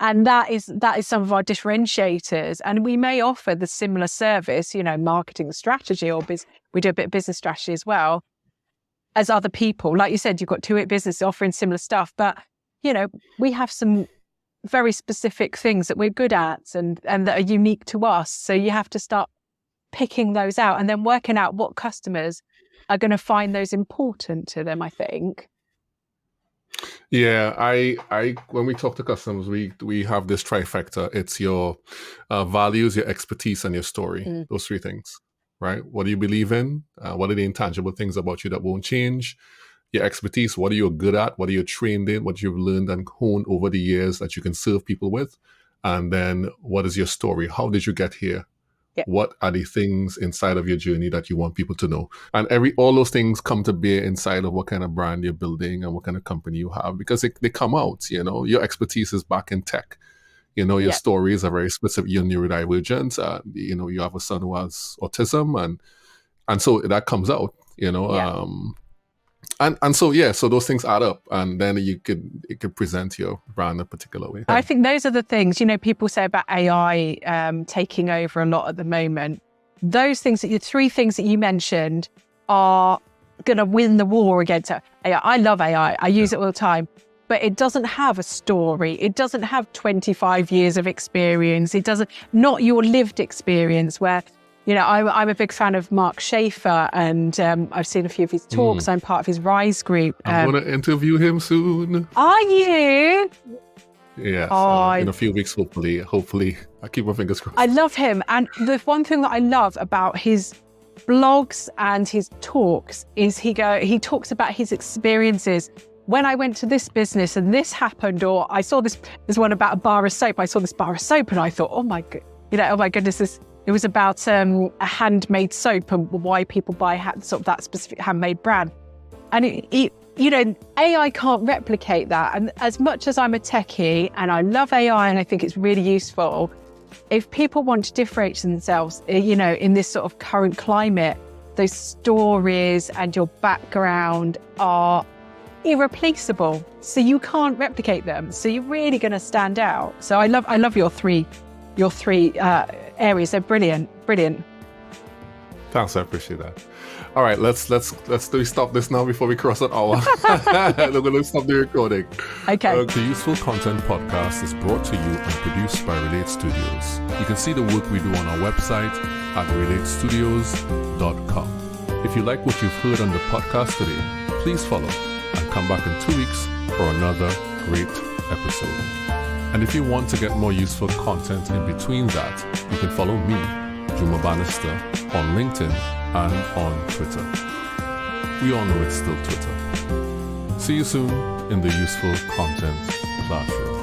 And that is some of our differentiators. And we may offer the similar service, you know, marketing strategy, or we do a bit of business strategy as well as other people. Like you said, you've got 2-It Business offering similar stuff, but, you know, we have some very specific things that we're good at and that are unique to us. So you have to start picking those out and then working out what customers are going to find those important to them, I think. Yeah, I when we talk to customers, we have this trifecta. It's your values, your expertise, and your story. Those 3 things, right? What do you believe in? What are the intangible things about you that won't change? Your expertise, what are you good at? What are you trained in? What you've learned and honed over the years that you can serve people with? And then what is your story? How did you get here? Yeah. What are the things inside of your journey that you want people to know? And all those things come to bear inside of what kind of brand you're building and what kind of company you have, because they come out, you know. Your expertise is back in tech. You know, your stories are very specific. You're neurodivergent. You know, you have a son who has autism, and so that comes out, you know. Yeah. So those things add up, and then it could present your brand a particular way. I think those are the things, you know, people say about AI taking over a lot at the moment. Those things, the 3 things that you mentioned, are going to win the war against AI. I love AI. I use it all the time, but it doesn't have a story. It doesn't have 25 years of experience. It doesn't, not your lived experience where, you know, I'm a big fan of Mark Schaefer, and I've seen a few of his talks. I'm part of his Rise group. I'm going to interview him soon. Are you? Yeah, in a few weeks, hopefully. I keep my fingers crossed. I love him. And the one thing that I love about his blogs and his talks is he talks about his experiences. When I went to this business and this happened, or I saw there's one about a bar of soap. I saw this bar of soap and I thought, oh my goodness, it was about a handmade soap and why people buy sort of that specific handmade brand. And you know, AI can't replicate that. And as much as I'm a techie and I love AI and I think it's really useful, if people want to differentiate themselves, you know, in this sort of current climate, those stories and your background are irreplaceable. So you can't replicate them. So you're really going to stand out. So I love your three areas. They're brilliant. Thanks, I appreciate that. All right, let's stop this now before we cross an hour. We're going to stop the recording. Okay. The Useful Content Podcast is brought to you and produced by Relate Studios. You can see the work we do on our website at relatestudios.com. If you like what you've heard on the podcast today, please follow and come back in 2 weeks for another great episode. And if you want to get more useful content in between that, you can follow me, Juma Bannister, on LinkedIn and on Twitter. We all know it's still Twitter. See you soon in the Useful Content Classroom.